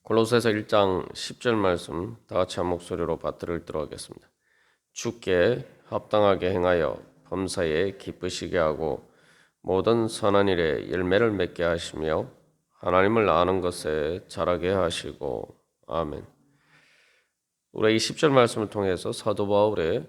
골로새서 1장 10절 말씀 다 같이 한 목소리로 받들어 읽도록 하겠습니다. 주께 합당하게 행하여 범사에 기쁘시게 하고 모든 선한 일에 열매를 맺게 하시며 하나님을 아는 것에 자라게 하시고 아멘. 우리 이 10절 말씀을 통해서 사도 바울의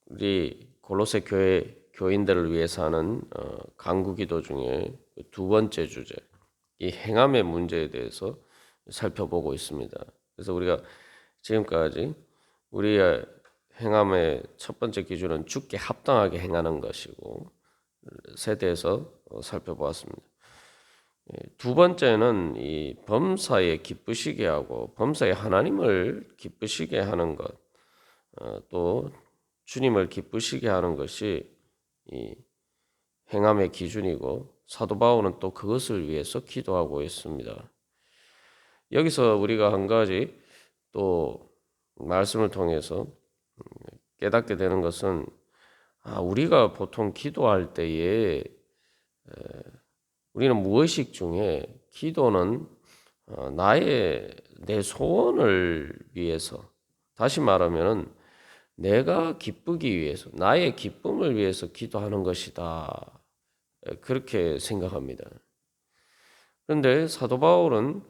우리 골로새 교회 교인들을 위해서 하는 간구기도 중에 두 번째 주제, 이 행함의 문제에 대해서 살펴보고 있습니다. 그래서 우리가 지금까지 우리의 행함의 첫 번째 기준은 주께 합당하게 행하는 것이고 세대에서 살펴보았습니다. 두 번째는 이 범사에 기쁘시게 하고 범사에 하나님을 기쁘시게 하는 것, 또 주님을 기쁘시게 하는 것이 이 행함의 기준이고 사도 바울은 또 그것을 위해서 기도하고 있습니다. 여기서 우리가 한 가지 또 말씀을 통해서 깨닫게 되는 것은 우리가 보통 기도할 때에 우리는 무의식 중에 기도는 내 소원을 위해서, 다시 말하면 내가 기쁘기 위해서, 나의 기쁨을 위해서 기도하는 것이다, 그렇게 생각합니다. 그런데 사도 바울은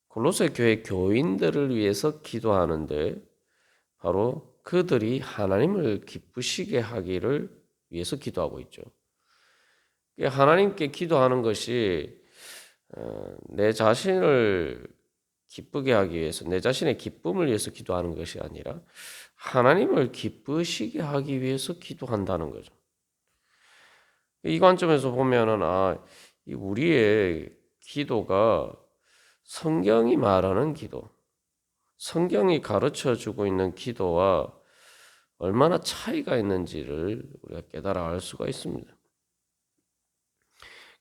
골로새 교회 교인들을 위해서 기도하는데 바로 그들이 하나님을 기쁘시게 하기를 위해서 기도하고 있죠. 하나님께 기도하는 것이 내 자신을 기쁘게 하기 위해서, 내 자신의 기쁨을 위해서 기도하는 것이 아니라 하나님을 기쁘시게 하기 위해서 기도한다는 거죠. 이 관점에서 보면은 우리의 기도가 성경이 말하는 기도, 성경이 가르쳐주고 있는 기도와 얼마나 차이가 있는지를 우리가 깨달아 알 수가 있습니다.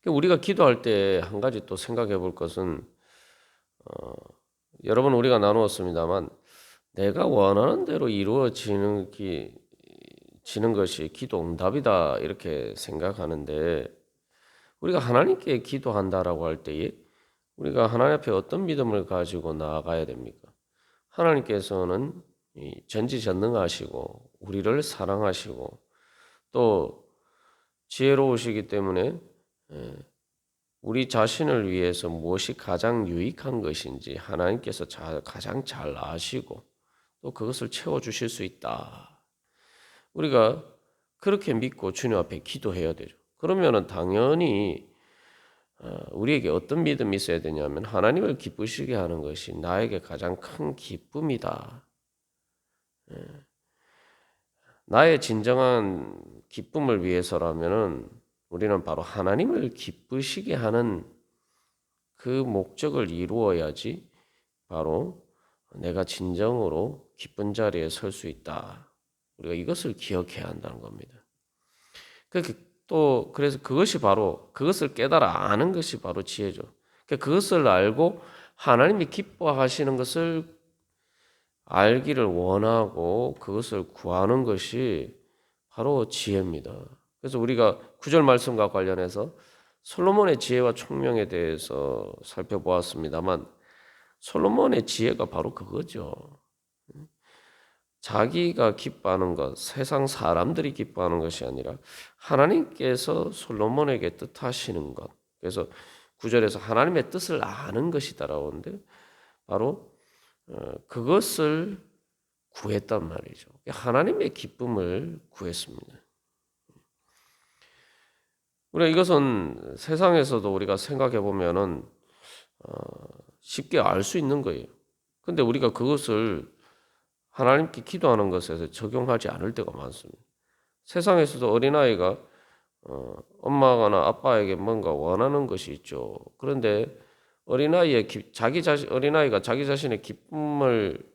우리가 기도할 때 한 가지 또 생각해 볼 것은 여러 번 우리가 나누었습니다만 내가 원하는 대로 이루어지는 것이 기도 응답이다 이렇게 생각하는데 우리가 하나님께 기도한다라고 할 때에 우리가 하나님 앞에 어떤 믿음을 가지고 나아가야 됩니까? 하나님께서는 전지전능하시고 우리를 사랑하시고 또 지혜로우시기 때문에 우리 자신을 위해서 무엇이 가장 유익한 것인지 하나님께서 가장 잘 아시고 또 그것을 채워주실 수 있다. 우리가 그렇게 믿고 주님 앞에 기도해야 되죠. 그러면은 당연히 우리에게 어떤 믿음이 있어야 되냐면 하나님을 기쁘시게 하는 것이 나에게 가장 큰 기쁨이다. 나의 진정한 기쁨을 위해서라면은 우리는 바로 하나님을 기쁘시게 하는 그 목적을 이루어야지 바로 내가 진정으로 기쁜 자리에 설 수 있다. 우리가 이것을 기억해야 한다는 겁니다. 그래서 그것을 깨달아 아는 것이 바로 지혜죠. 그것을 알고 하나님이 기뻐하시는 것을 알기를 원하고 그것을 구하는 것이 바로 지혜입니다. 그래서 우리가 9절 말씀과 관련해서 솔로몬의 지혜와 총명에 대해서 살펴보았습니다만 솔로몬의 지혜가 바로 그거죠. 자기가 기뻐하는 것, 세상 사람들이 기뻐하는 것이 아니라 하나님께서 솔로몬에게 뜻하시는 것. 그래서 9절에서 하나님의 뜻을 아는 것이다라고 하는데 바로 그것을 구했단 말이죠. 하나님의 기쁨을 구했습니다. 우리가 이것은 세상에서도 우리가 생각해 보면은 쉽게 알 수 있는 거예요. 근데 우리가 그것을 하나님께 기도하는 것에서 적용하지 않을 때가 많습니다. 세상에서도 어린아이가 엄마나 아빠에게 뭔가 원하는 것이 있죠. 그런데 어린아이가 자기 자신의 기쁨을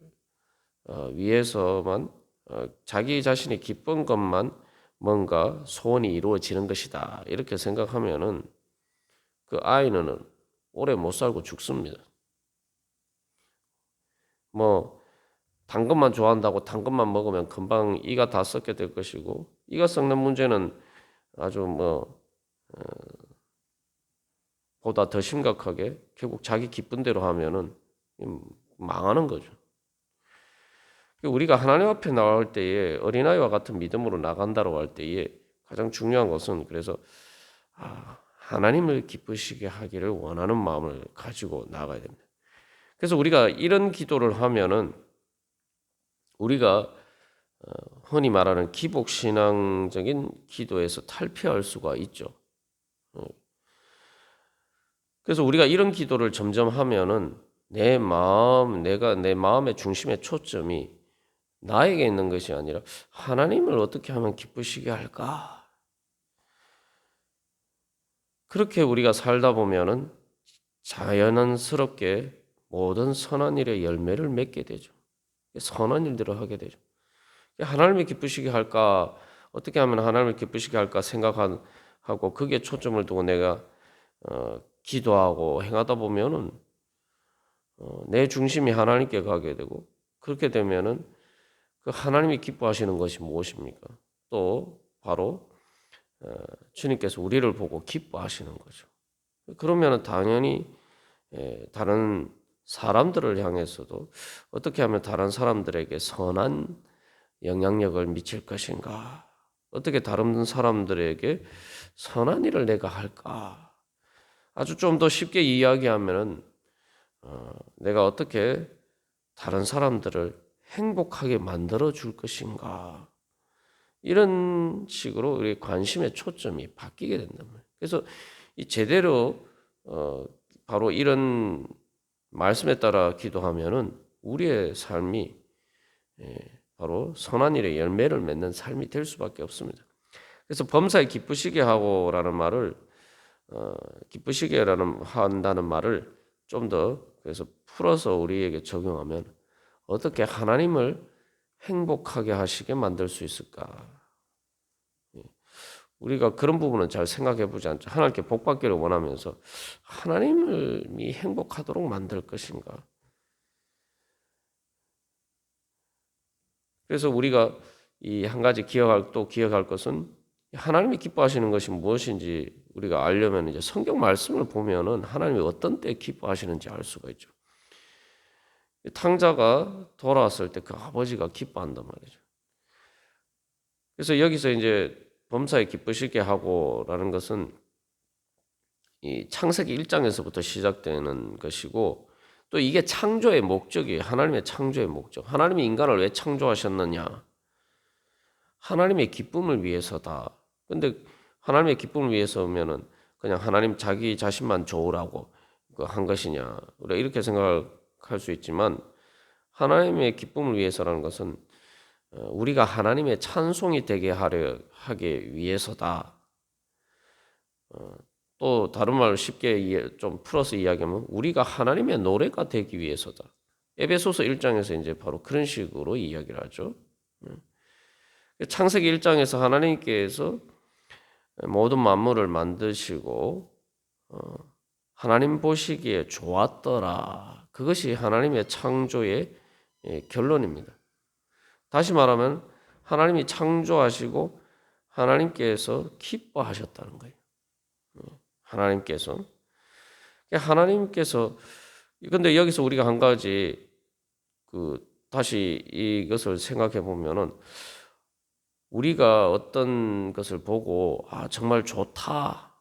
위해서만 자기 자신이 기쁜 것만 뭔가 소원이 이루어지는 것이다. 이렇게 생각하면은 그 아이는 오래 못 살고 죽습니다. 단 것만 좋아한다고 단 것만 먹으면 금방 이가 다 썩게 될 것이고 이가 썩는 문제는 아주 보다 더 심각하게 결국 자기 기쁜 대로 하면은 망하는 거죠. 우리가 하나님 앞에 나갈 때에 어린아이와 같은 믿음으로 나간다고 할 때에 가장 중요한 것은 그래서 하나님을 기쁘시게 하기를 원하는 마음을 가지고 나가야 됩니다. 그래서 우리가 이런 기도를 하면은 우리가 흔히 말하는 기복신앙적인 기도에서 탈피할 수가 있죠. 그래서 우리가 이런 기도를 점점 하면은 내 마음의 중심의 초점이 나에게 있는 것이 아니라 하나님을 어떻게 하면 기쁘시게 할까? 그렇게 우리가 살다 보면은 자연스럽게 모든 선한 일의 열매를 맺게 되죠. 선한 일들을 하게 되죠. 하나님을 기쁘시게 할까? 어떻게 하면 하나님을 기쁘시게 할까 생각하고 그게 초점을 두고 내가 기도하고 행하다 보면은 내 중심이 하나님께 가게 되고 그렇게 되면은 그 하나님이 기뻐하시는 것이 무엇입니까? 또 바로 주님께서 우리를 보고 기뻐하시는 거죠. 그러면은 당연히 다른 사람들을 향해서도 어떻게 하면 다른 사람들에게 선한 영향력을 미칠 것인가? 어떻게 다른 사람들에게 선한 일을 내가 할까? 아주 좀 더 쉽게 이야기하면은 내가 어떻게 다른 사람들을 행복하게 만들어 줄 것인가? 이런 식으로 우리 관심의 초점이 바뀌게 된단 말이에요. 그래서 이 제대로 바로 이런 말씀에 따라 기도하면은 우리의 삶이 바로 선한 일의 열매를 맺는 삶이 될 수밖에 없습니다. 그래서 범사에 기쁘시게 하고라는 말을 기쁘시게라는 한다는 말을 좀 더 그래서 풀어서 우리에게 적용하면 어떻게 하나님을 행복하게 하시게 만들 수 있을까? 우리가 그런 부분은 잘 생각해 보지 않죠. 하나님께 복 받기를 원하면서 하나님이 행복하도록 만들 것인가? 그래서 우리가 이 한 가지 기억할 것은 하나님이 기뻐하시는 것이 무엇인지 우리가 알려면 이제 성경 말씀을 보면은 하나님이 어떤 때 기뻐하시는지 알 수가 있죠. 탕자가 돌아왔을 때 그 아버지가 기뻐한단 말이죠. 그래서 여기서 이제 범사에 기쁘시게 하고라는 것은 이 창세기 1장에서부터 시작되는 것이고 또 이게 창조의 목적이에요. 하나님의 창조의 목적. 하나님이 인간을 왜 창조하셨느냐? 하나님의 기쁨을 위해서다. 근데 하나님의 기쁨을 위해서면은 그냥 하나님 자기 자신만 좋으라고 한 것이냐? 우리가 이렇게 생각할 수 있지만 하나님의 기쁨을 위해서라는 것은 우리가 하나님의 찬송이 되게 하기 위해서다. 또 다른 말로 쉽게 좀 풀어서 이야기하면 우리가 하나님의 노래가 되기 위해서다. 에베소서 1장에서 이제 바로 그런 식으로 이야기를 하죠. 창세기 1장에서 하나님께서 모든 만물을 만드시고 하나님 보시기에 좋았더라. 그것이 하나님의 창조의 결론입니다. 다시 말하면 하나님이 창조하시고 하나님께서 기뻐하셨다는 거예요. 하나님께서 근데 여기서 우리가 한 가지 다시 이것을 생각해 보면은 우리가 어떤 것을 보고 정말 좋다,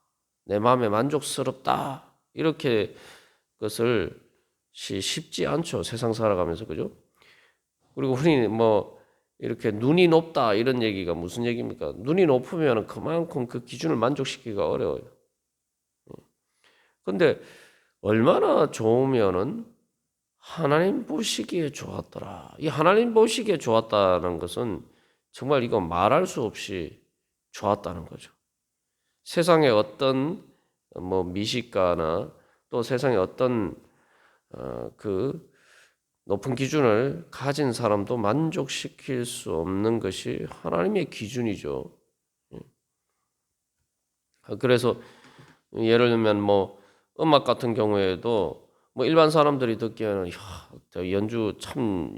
내 마음에 만족스럽다 이렇게 것을 쉽지 않죠. 세상 살아가면서 그죠? 그리고 흔히 뭐 이렇게 눈이 높다 이런 얘기가 무슨 얘기입니까? 눈이 높으면 그만큼 그 기준을 만족시키기가 어려워요. 근데 얼마나 좋으면은 하나님 보시기에 좋았더라. 이 하나님 보시기에 좋았다는 것은 정말 이거 말할 수 없이 좋았다는 거죠. 세상에 어떤 뭐 미식가나 또 세상에 어떤 그 높은 기준을 가진 사람도 만족시킬 수 없는 것이 하나님의 기준이죠. 그래서 예를 들면 뭐 음악 같은 경우에도 뭐 일반 사람들이 듣기에는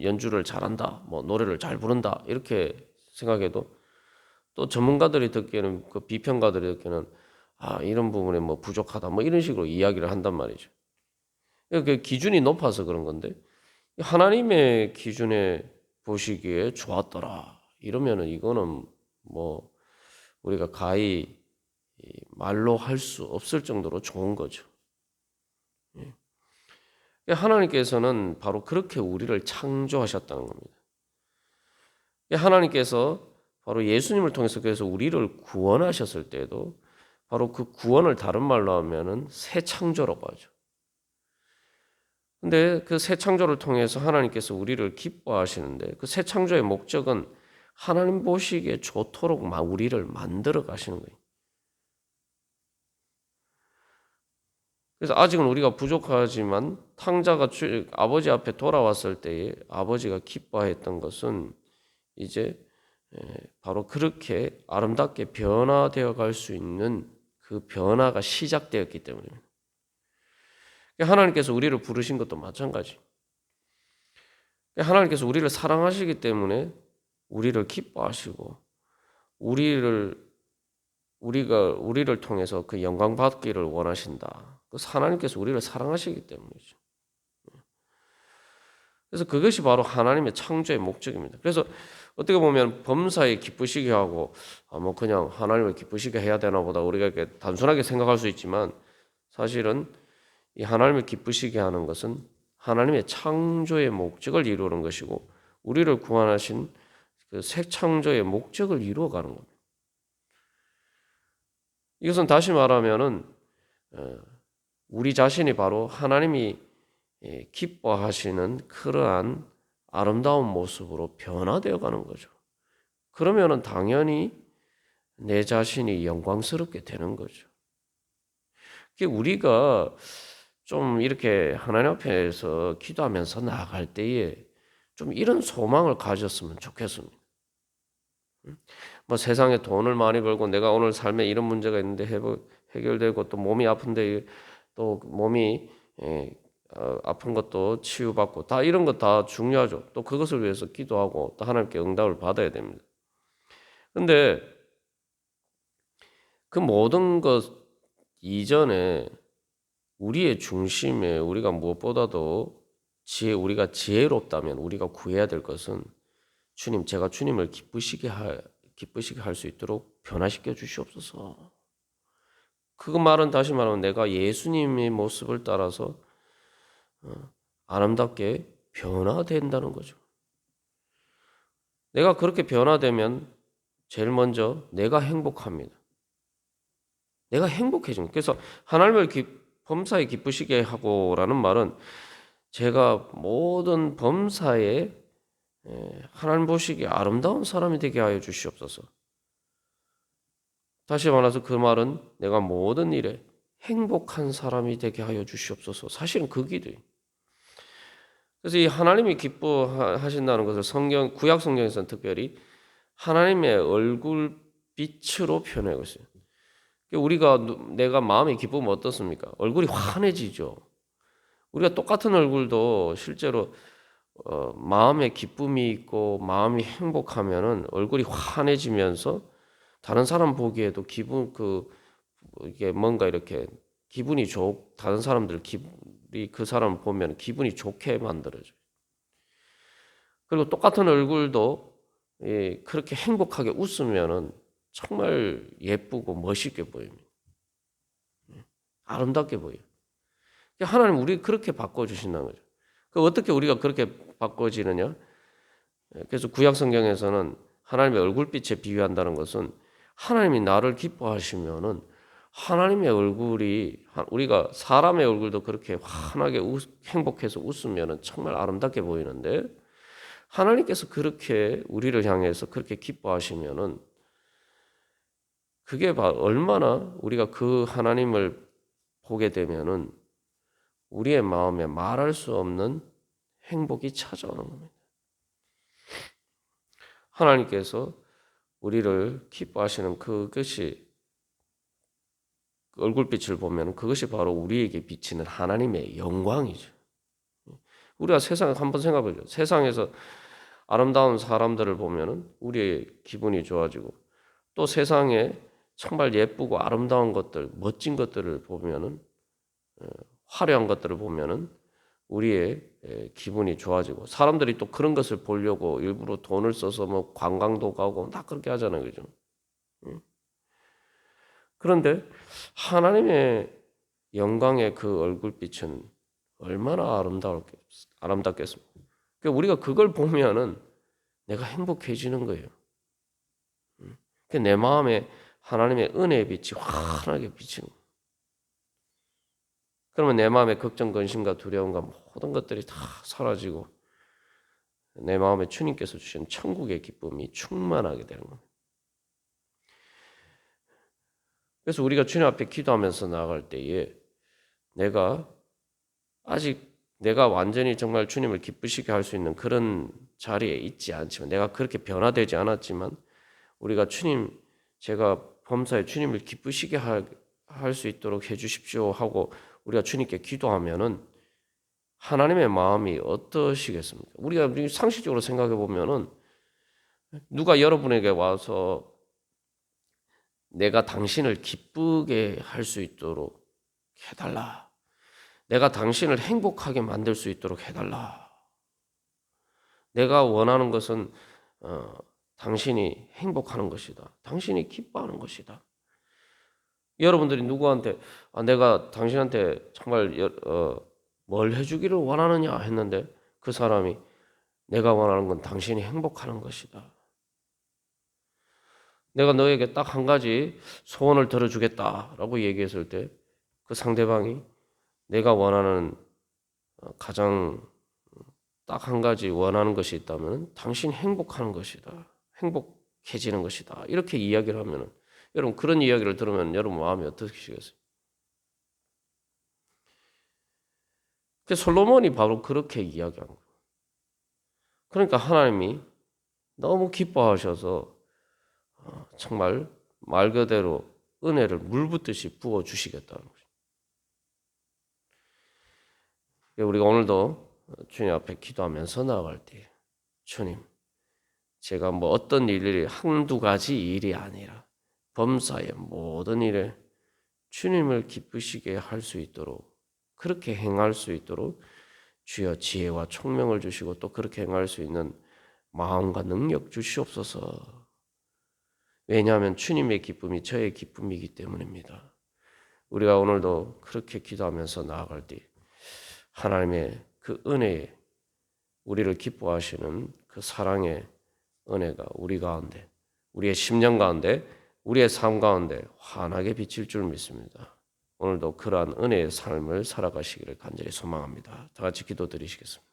연주를 잘한다, 뭐 노래를 잘 부른다 이렇게 생각해도 또 전문가들이 듣기에는 그 비평가들이 듣기에는 이런 부분에 뭐 부족하다 뭐 이런 식으로 이야기를 한단 말이죠. 그 기준이 높아서 그런 건데 하나님의 기준에 보시기에 좋았더라. 이러면은 이거는 뭐 우리가 가히 말로 할 수 없을 정도로 좋은 거죠. 하나님께서는 바로 그렇게 우리를 창조하셨다는 겁니다. 하나님께서 바로 예수님을 통해서 그래서 우리를 구원하셨을 때도 바로 그 구원을 다른 말로 하면은 새 창조라고 하죠. 근데 그 새 창조를 통해서 하나님께서 우리를 기뻐하시는데 그 새 창조의 목적은 하나님 보시기에 좋도록 우리를 만들어 가시는 거예요. 그래서 아직은 우리가 부족하지만 탕자가 아버지 앞에 돌아왔을 때에 아버지가 기뻐했던 것은 이제 바로 그렇게 아름답게 변화되어 갈 수 있는 그 변화가 시작되었기 때문입니다. 하나님께서 우리를 부르신 것도 마찬가지. 하나님께서 우리를 사랑하시기 때문에 우리를 기뻐하시고 우리를 통해서 그 영광 받기를 원하신다. 그 하나님께서 우리를 사랑하시기 때문이죠. 그래서 그것이 바로 하나님의 창조의 목적입니다. 그래서 어떻게 보면 범사에 기쁘시게 하고 뭐 그냥 하나님을 기쁘시게 해야 되나 보다 우리가 이렇게 단순하게 생각할 수 있지만 사실은 이 하나님을 기쁘시게 하는 것은 하나님의 창조의 목적을 이루는 것이고 우리를 구원하신 그 새 창조의 목적을 이루어가는 겁니다. 이것은 다시 말하면은 우리 자신이 바로 하나님이 기뻐하시는 그러한 아름다운 모습으로 변화되어 가는 거죠. 그러면은 당연히 내 자신이 영광스럽게 되는 거죠. 우리가 좀 이렇게 하나님 앞에서 기도하면서 나아갈 때에 좀 이런 소망을 가졌으면 좋겠습니다. 뭐 세상에 돈을 많이 벌고 내가 오늘 삶에 이런 문제가 있는데 해결되고 또 몸이 아픈데 또 몸이 아픈 것도 치유받고 다 이런 거 다 중요하죠. 또 그것을 위해서 기도하고 또 하나님께 응답을 받아야 됩니다. 근데 그 모든 것 이전에 우리의 중심에 우리가 무엇보다도 우리가 지혜롭다면 우리가 구해야 될 것은 주님, 제가 주님을 기쁘시게 할 수 있도록 변화시켜 주시옵소서. 그 말은 다시 말하면 내가 예수님의 모습을 따라서 아름답게 변화된다는 거죠. 내가 그렇게 변화되면 제일 먼저 내가 행복합니다. 내가 행복해집니다. 그래서 하나님을 범사에 기쁘시게 하고라는 말은 제가 모든 범사에 하나님 보시기에 아름다운 사람이 되게 하여 주시옵소서. 다시 말해서 그 말은 내가 모든 일에 행복한 사람이 되게 하여 주시옵소서. 사실은 그 기도예요. 그래서 이 하나님이 기뻐하신다는 것을 구약 성경에서는 특별히 하나님의 얼굴 빛으로 표현하고 있어요. 내가 마음이 기쁘면 어떻습니까? 얼굴이 환해지죠. 우리가 똑같은 얼굴도 실제로 마음에 기쁨이 있고 마음이 행복하면은 얼굴이 환해지면서 다른 사람 보기에도 이게 뭔가 이렇게 다른 사람들 그 사람 보면 기분이 좋게 만들어져요. 그리고 똑같은 얼굴도 그렇게 행복하게 웃으면은 정말 예쁘고 멋있게 보입니다. 아름답게 보여요. 하나님 우리 그렇게 바꿔주신다는 거죠. 어떻게 우리가 그렇게 바꿔지느냐? 그래서 구약 성경에서는 하나님의 얼굴빛에 비유한다는 것은 하나님이 나를 기뻐하시면은 하나님의 얼굴이 우리가 사람의 얼굴도 그렇게 환하게 행복해서 웃으면은 정말 아름답게 보이는데 하나님께서 그렇게 우리를 향해서 그렇게 기뻐하시면은 그게 얼마나 우리가 그 하나님을 보게 되면은 우리의 마음에 말할 수 없는 행복이 찾아오는 겁니다. 하나님께서 우리를 기뻐하시는 그것이 얼굴빛을 보면 그것이 바로 우리에게 비치는 하나님의 영광이죠. 우리가 세상 한번 생각해 보죠. 세상에서 아름다운 사람들을 보면은 우리의 기분이 좋아지고 또 세상에 정말 예쁘고 아름다운 것들, 멋진 것들을 보면은 화려한 것들을 보면은 우리의 기분이 좋아지고 사람들이 또 그런 것을 보려고 일부러 돈을 써서 뭐 관광도 가고 다 그렇게 하잖아요. 그죠? 그런데 하나님의 영광의 그 얼굴빛은 얼마나 아름답겠습니까? 그러니까 우리가 그걸 보면은 내가 행복해지는 거예요. 내 마음에 하나님의 은혜의 빛이 환하게 비치는 거예요. 그러면 내 마음의 걱정, 근심과 두려움과 모든 것들이 다 사라지고 내 마음에 주님께서 주신 천국의 기쁨이 충만하게 되는 겁니다. 그래서 우리가 주님 앞에 기도하면서 나아갈 때에 내가 완전히 정말 주님을 기쁘시게 할 수 있는 그런 자리에 있지 않지만 내가 그렇게 변화되지 않았지만 우리가 제가 범사에 주님을 기쁘시게 할 수 있도록 해주십시오 하고 우리가 주님께 기도하면은 하나님의 마음이 어떠시겠습니까? 우리가 상식적으로 생각해 보면은 누가 여러분에게 와서 내가 당신을 기쁘게 할 수 있도록 해달라. 내가 당신을 행복하게 만들 수 있도록 해달라. 내가 원하는 것은 당신이 행복하는 것이다. 당신이 기뻐하는 것이다. 여러분들이 누구한테 내가 당신한테 정말 뭘 해주기를 원하느냐 했는데 그 사람이 내가 원하는 건 당신이 행복하는 것이다. 내가 너에게 딱 한 가지 소원을 들어주겠다라고 얘기했을 때 그 상대방이 내가 원하는 가장 딱 한 가지 원하는 것이 있다면 당신 행복하는 것이다. 행복해지는 것이다. 이렇게 이야기를 하면 여러분 그런 이야기를 들으면 여러분 마음이 어떠시겠어요? 솔로몬이 바로 그렇게 이야기한 거예요. 그러니까 하나님이 너무 기뻐하셔서 정말 말 그대로 은혜를 물 붓듯이 부어 주시겠다는 거죠. 우리가 오늘도 주님 앞에 기도하면서 나아갈 때 주님 제가 뭐 어떤 일이 한두 가지 일이 아니라 범사의 모든 일에 주님을 기쁘시게 할 수 있도록 그렇게 행할 수 있도록 주여 지혜와 총명을 주시고 또 그렇게 행할 수 있는 마음과 능력 주시옵소서. 왜냐하면 주님의 기쁨이 저의 기쁨이기 때문입니다. 우리가 오늘도 그렇게 기도하면서 나아갈 때 하나님의 그 은혜에 우리를 기뻐하시는 그 사랑의 은혜가 우리 가운데, 우리의 심령 가운데, 우리의 삶 가운데 환하게 비칠 줄 믿습니다. 오늘도 그러한 은혜의 삶을 살아가시기를 간절히 소망합니다. 다 같이 기도드리시겠습니다.